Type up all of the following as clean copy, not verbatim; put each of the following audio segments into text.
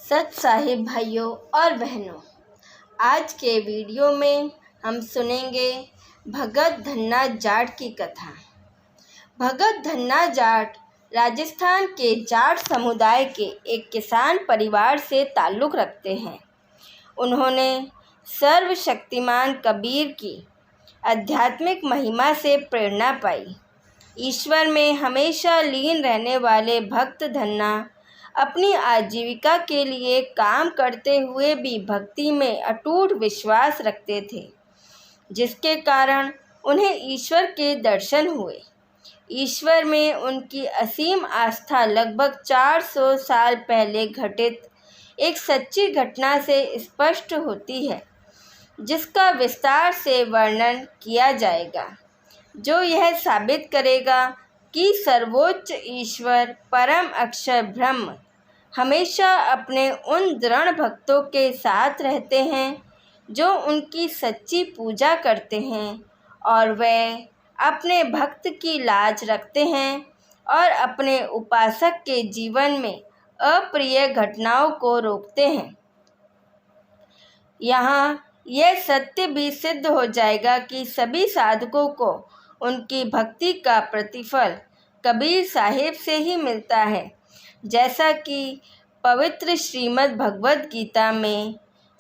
सत साहिब भाइयों और बहनों, आज के वीडियो में हम सुनेंगे भगत धन्ना जाट की कथा। भगत धन्ना जाट राजस्थान के जाट समुदाय के एक किसान परिवार से ताल्लुक़ रखते हैं। उन्होंने सर्वशक्तिमान कबीर की आध्यात्मिक महिमा से प्रेरणा पाई। ईश्वर में हमेशा लीन रहने वाले भक्त धन्ना अपनी आजीविका के लिए काम करते हुए भी भक्ति में अटूट विश्वास रखते थे, जिसके कारण उन्हें ईश्वर के दर्शन हुए। ईश्वर में उनकी असीम आस्था लगभग 400 साल पहले घटित एक सच्ची घटना से स्पष्ट होती है, जिसका विस्तार से वर्णन किया जाएगा, जो यह साबित करेगा कि सर्वोच्च ईश्वर परम अक्षर ब्रह्म हमेशा अपने उन दृढ़ भक्तों के साथ रहते हैं जो उनकी सच्ची पूजा करते हैं और वे अपने भक्त की लाज रखते हैं और अपने उपासक के जीवन में अप्रिय घटनाओं को रोकते हैं। यहाँ यह सत्य भी सिद्ध हो जाएगा कि सभी साधकों को उनकी भक्ति का प्रतिफल कबीर साहिब से ही मिलता है, जैसा कि पवित्र श्रीमद् भगवद गीता में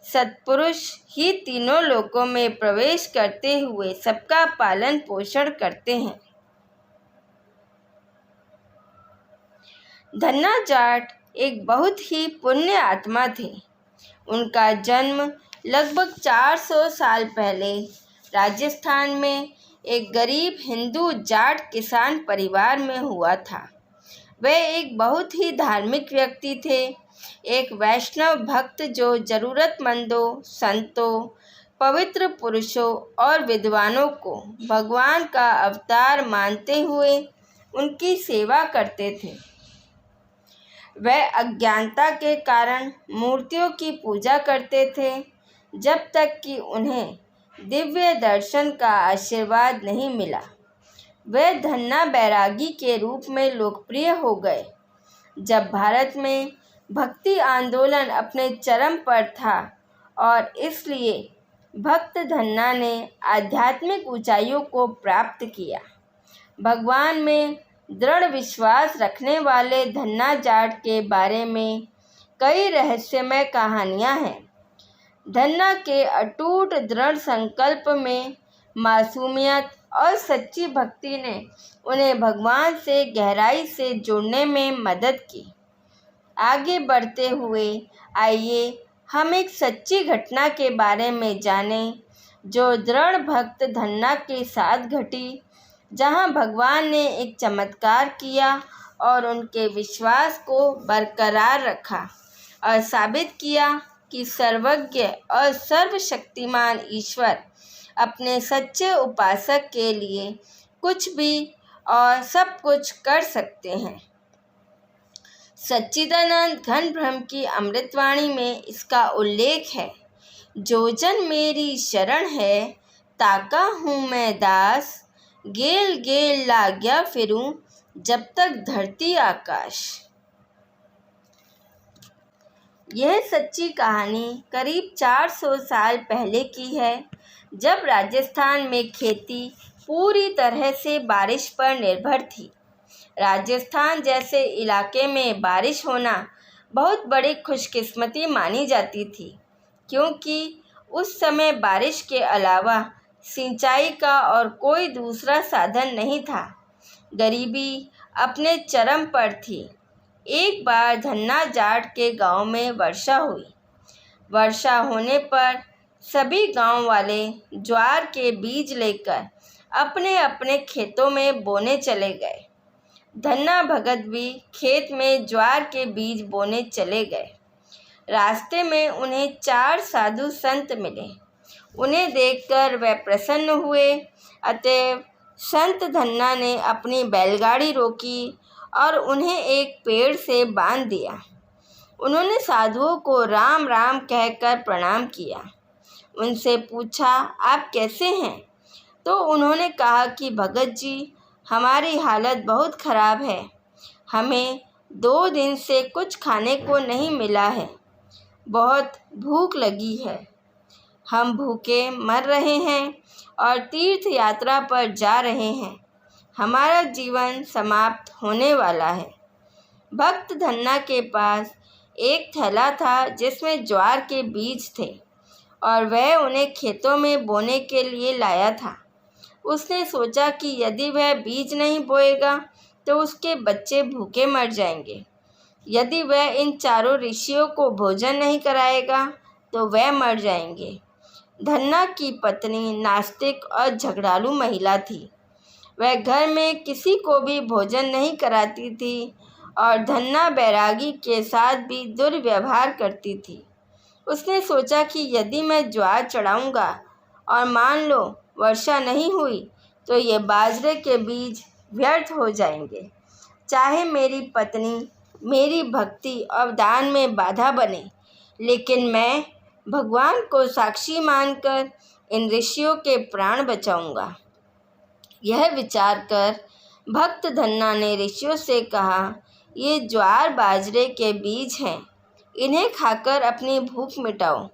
सत्पुरुष ही तीनों लोकों में प्रवेश करते हुए सबका पालन पोषण करते हैं। धन्ना जाट एक बहुत ही पुण्य आत्मा थे। उनका जन्म लगभग 400 साल पहले राजस्थान में एक गरीब हिंदू जाट किसान परिवार में हुआ था। वे एक बहुत ही धार्मिक व्यक्ति थे, एक वैष्णव भक्त जो ज़रूरतमंदों, संतों, पवित्र पुरुषों और विद्वानों को भगवान का अवतार मानते हुए उनकी सेवा करते थे। वे अज्ञानता के कारण मूर्तियों की पूजा करते थे, जब तक कि उन्हें दिव्य दर्शन का आशीर्वाद नहीं मिला। वे धन्ना बैरागी के रूप में लोकप्रिय हो गए। जब भारत में भक्ति आंदोलन अपने चरम पर था और इसलिए भक्त धन्ना ने आध्यात्मिक ऊंचाइयों को प्राप्त किया। भगवान में दृढ़ विश्वास रखने वाले धन्ना जाट के बारे में कई रहस्यमय कहानियाँ हैं। धन्ना के अटूट दृढ़ संकल्प में मासूमियत और सच्ची भक्ति ने उन्हें भगवान से गहराई से जुड़ने में मदद की। आगे बढ़ते हुए आइए हम एक सच्ची घटना के बारे में जानें, जो दृढ़ भक्त धन्ना के साथ घटी, जहां भगवान ने एक चमत्कार किया और उनके विश्वास को बरकरार रखा और साबित किया कि सर्वज्ञ और सर्वशक्तिमान ईश्वर अपने सच्चे उपासक के लिए कुछ भी और सब कुछ कर सकते हैं। सच्चिदानंद घन ब्रह्म की अमृतवाणी में इसका उल्लेख है। जो जन मेरी शरण है, ताका हूँ मैं दास, गेल गेल लाग्या फिरूं, जब तक धरती आकाश। यह सच्ची कहानी करीब 400 साल पहले की है, जब राजस्थान में खेती पूरी तरह से बारिश पर निर्भर थी। राजस्थान जैसे इलाके में बारिश होना बहुत बड़ी खुशकिस्मती मानी जाती थी, क्योंकि उस समय बारिश के अलावा सिंचाई का और कोई दूसरा साधन नहीं था। गरीबी अपने चरम पर थी। एक बार धन्ना जाट के गांव में वर्षा हुई। वर्षा होने पर सभी गांव वाले ज्वार के बीज लेकर अपने अपने खेतों में बोने चले गए। धन्ना भगत भी खेत में ज्वार के बीज बोने चले गए। रास्ते में उन्हें 4 साधु संत मिले। उन्हें देखकर वे प्रसन्न हुए। अतएव संत धन्ना ने अपनी बैलगाड़ी रोकी और उन्हें एक पेड़ से बांध दिया। उन्होंने साधुओं को राम राम कहकर प्रणाम किया। उनसे पूछा, आप कैसे हैं? तो उन्होंने कहा कि भगत जी, हमारी हालत बहुत ख़राब है। हमें 2 दिन से कुछ खाने को नहीं मिला है। बहुत भूख लगी है। हम भूखे मर रहे हैं और तीर्थ यात्रा पर जा रहे हैं। हमारा जीवन समाप्त होने वाला है। भक्त धन्ना के पास एक थैला था जिसमें ज्वार के बीज थे और वह उन्हें खेतों में बोने के लिए लाया था। उसने सोचा कि यदि वह बीज नहीं बोएगा तो उसके बच्चे भूखे मर जाएंगे। यदि वह इन चारों ऋषियों को भोजन नहीं कराएगा तो वह मर जाएंगे। धन्ना की पत्नी नास्तिक और झगड़ालू महिला थी। वह घर में किसी को भी भोजन नहीं कराती थी और धन्ना बैरागी के साथ भी दुर्व्यवहार करती थी। उसने सोचा कि यदि मैं ज्वार चढ़ाऊँगा और मान लो वर्षा नहीं हुई तो ये बाजरे के बीज व्यर्थ हो जाएंगे। चाहे मेरी पत्नी मेरी भक्ति और दान में बाधा बने, लेकिन मैं भगवान को साक्षी मानकर इन ऋषियों के प्राण बचाऊंगा। यह विचार कर भक्त धन्ना ने ऋषियों से कहा, ये ज्वार बाजरे के बीज हैं, इन्हें खाकर अपनी भूख मिटाओ।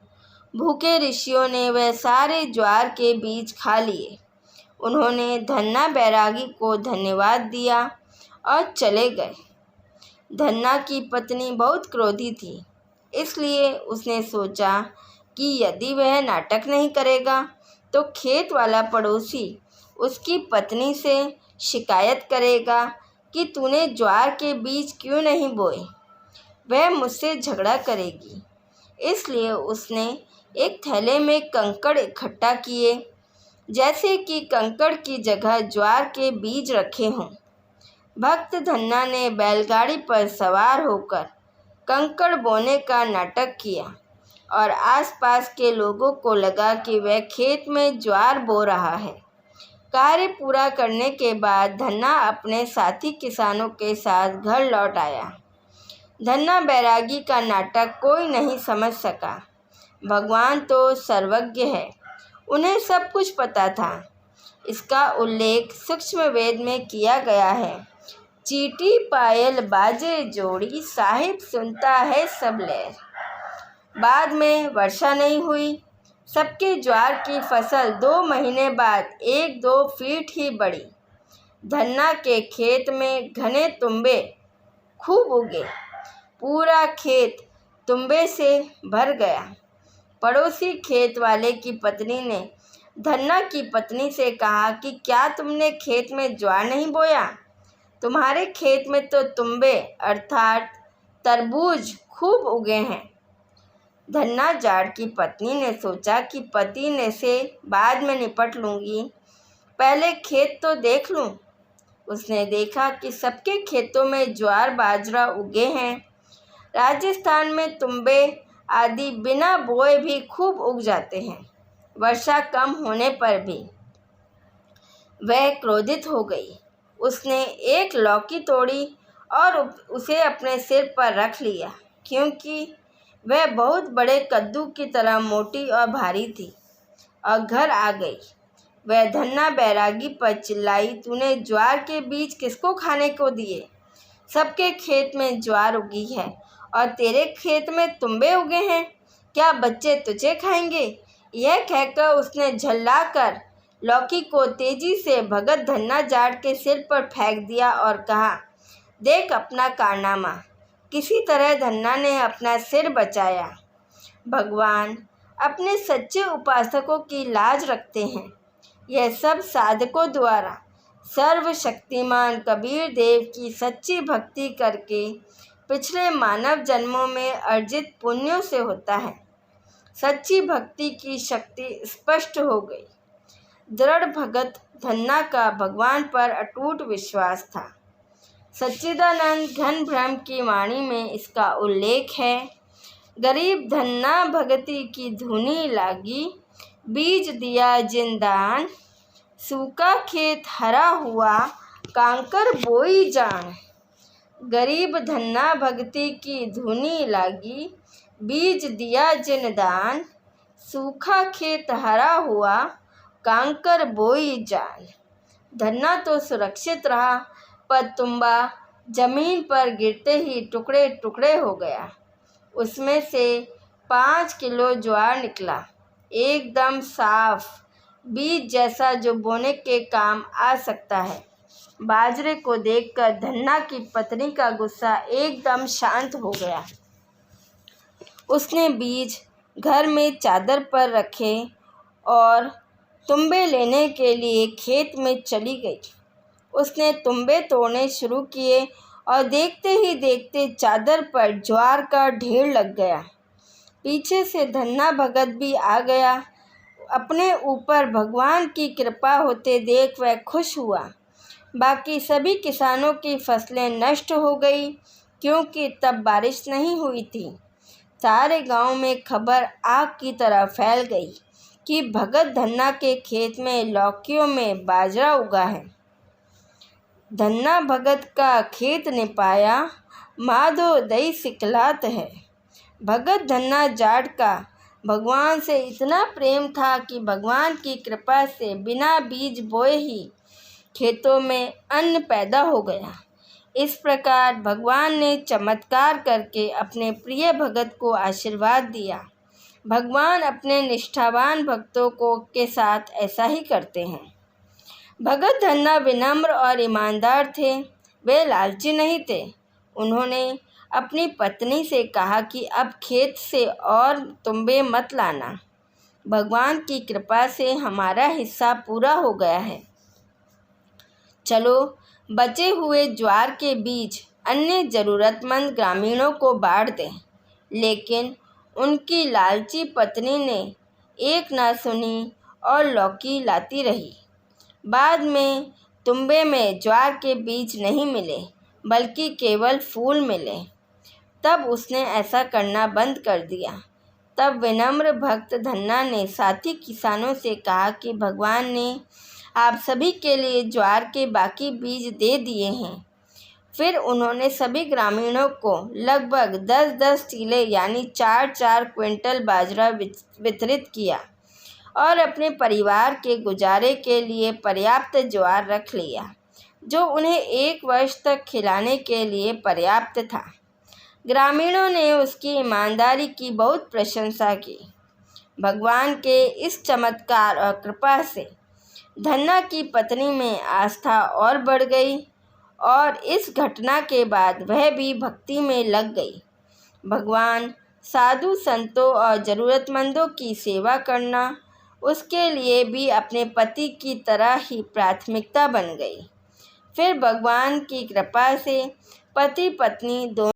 भूखे ऋषियों ने वह सारे ज्वार के बीज खा लिए। उन्होंने धन्ना बैरागी को धन्यवाद दिया और चले गए। धन्ना की पत्नी बहुत क्रोधी थी, इसलिए उसने सोचा कि यदि वह नाटक नहीं करेगा तो खेत वाला पड़ोसी उसकी पत्नी से शिकायत करेगा कि तूने ज्वार के बीज क्यों नहीं बोए। वह मुझसे झगड़ा करेगी। इसलिए उसने एक थैले में कंकड़ इकट्ठा किए, जैसे कि कंकड़ की जगह ज्वार के बीज रखे हों। भक्त धन्ना ने बैलगाड़ी पर सवार होकर कंकड़ बोने का नाटक किया और आसपास के लोगों को लगा कि वह खेत में ज्वार बो रहा है। कार्य पूरा करने के बाद धन्ना अपने साथी किसानों के साथ घर लौट आया। धन्ना बैरागी का नाटक कोई नहीं समझ सका। भगवान तो सर्वज्ञ है, उन्हें सब कुछ पता था। इसका उल्लेख सूक्ष्म वेद में किया गया है। चींटी पायल बाजे जोड़ी, साहिब सुनता है सब लहर। बाद में वर्षा नहीं हुई। सबके ज्वार की फसल 2 महीने बाद 1-2 फीट ही बढ़ी। धन्ना के खेत में घने तुम्बे खूब उगे। पूरा खेत तुम्बे से भर गया। पड़ोसी खेत वाले की पत्नी ने धन्ना की पत्नी से कहा कि क्या तुमने खेत में ज्वार नहीं बोया? तुम्हारे खेत में तो तुम्बे अर्थात तरबूज खूब उगे हैं। धन्ना जाट की पत्नी ने सोचा कि पति ने से बाद में निपट लूँगी, पहले खेत तो देख लूँ। उसने देखा कि सबके खेतों में ज्वार बाजरा उगे हैं। राजस्थान में तुम्बे आदि बिना बोए भी खूब उग जाते हैं, वर्षा कम होने पर भी। वह क्रोधित हो गई। उसने एक लौकी तोड़ी और उसे अपने सिर पर रख लिया, क्योंकि वह बहुत बड़े कद्दू की तरह मोटी और भारी थी, और घर आ गई। वह धन्ना बैरागी पर चिल्लाई, तूने ज्वार के बीज किसको खाने को दिए? सबके खेत में ज्वार उगी है और तेरे खेत में तुम्बे उगे हैं, क्या बच्चे तुझे खाएंगे? यह कहकर उसने झल्लाकर लौकी को तेजी से भगत धन्ना जाट के सिर पर फेंक दिया और कहा, देख अपना कारनामा। किसी तरह धन्ना ने अपना सिर बचाया। भगवान अपने सच्चे उपासकों की लाज रखते हैं। यह सब साधकों द्वारा सर्वशक्तिमान कबीर देव की सच्ची भक्ति करके पिछले मानव जन्मों में अर्जित पुण्यों से होता है। सच्ची भक्ति की शक्ति स्पष्ट हो गई। दृढ़ भगत धन्ना का भगवान पर अटूट विश्वास था। सच्चिदानंद घन ब्रह्म की वाणी में इसका उल्लेख है। गरीब धन्ना भगति की धुनी लागी, बीज दिया जिंदान, सूखा खेत हरा हुआ, कांकर बोई जान। गरीब धन्ना भगति की धुनी लागी, बीज दिया जिनदान, सूखा खेत हरा हुआ, कांकर बोई जान। धन्ना तो सुरक्षित रहा, पर तुम्बा जमीन पर गिरते ही टुकड़े टुकड़े हो गया। उसमें से 5 किलो ज्वार निकला, एकदम साफ, बीज जैसा जो बोने के काम आ सकता है। बाजरे को देखकर धन्ना की पत्नी का गुस्सा एकदम शांत हो गया। उसने बीज घर में चादर पर रखे और तुम्बे लेने के लिए खेत में चली गई। उसने तुम्बे तोड़ने शुरू किए और देखते ही देखते चादर पर ज्वार का ढेर लग गया। पीछे से धन्ना भगत भी आ गया। अपने ऊपर भगवान की कृपा होते देख वह खुश हुआ। बाकी सभी किसानों की फसलें नष्ट हो गई क्योंकि तब बारिश नहीं हुई थी। सारे गांव में खबर आग की तरह फैल गई कि भगत धन्ना के खेत में लौकियों में बाजरा उगा है। धन्ना भगत का खेत ने पाया, माधो दई सिकलात है। भगत धन्ना जाट का भगवान से इतना प्रेम था कि भगवान की कृपा से बिना बीज बोए ही खेतों में अन्न पैदा हो गया। इस प्रकार भगवान ने चमत्कार करके अपने प्रिय भगत को आशीर्वाद दिया। भगवान अपने निष्ठावान भक्तों के साथ ऐसा ही करते हैं। भगत धन्ना विनम्र और ईमानदार थे। वे लालची नहीं थे। उन्होंने अपनी पत्नी से कहा कि अब खेत से और तुम्बे मत लाना। भगवान की कृपा से हमारा हिस्सा पूरा हो गया है। चलो बचे हुए ज्वार के बीज अन्य ज़रूरतमंद ग्रामीणों को बांट दें। लेकिन उनकी लालची पत्नी ने एक न सुनी और लौकी लाती रही। बाद में तुम्बे में ज्वार के बीज नहीं मिले बल्कि केवल फूल मिले। तब उसने ऐसा करना बंद कर दिया। तब विनम्र भक्त धन्ना ने साथी किसानों से कहा कि भगवान ने आप सभी के लिए ज्वार के बाकी बीज दे दिए हैं। फिर उन्होंने सभी ग्रामीणों को लगभग 10-10 टीले यानी 4-4 क्विंटल बाजरा वितरित किया और अपने परिवार के गुजारे के लिए पर्याप्त ज्वार रख लिया, जो उन्हें 1 वर्ष तक खिलाने के लिए पर्याप्त था। ग्रामीणों ने उसकी ईमानदारी की बहुत प्रशंसा की। भगवान के इस चमत्कार और कृपा से धन्ना की पत्नी में आस्था और बढ़ गई और इस घटना के बाद वह भी भक्ति में लग गई। भगवान, साधु संतों और ज़रूरतमंदों की सेवा करना उसके लिए भी अपने पति की तरह ही प्राथमिकता बन गई। फिर भगवान की कृपा से पति पत्नी दोनों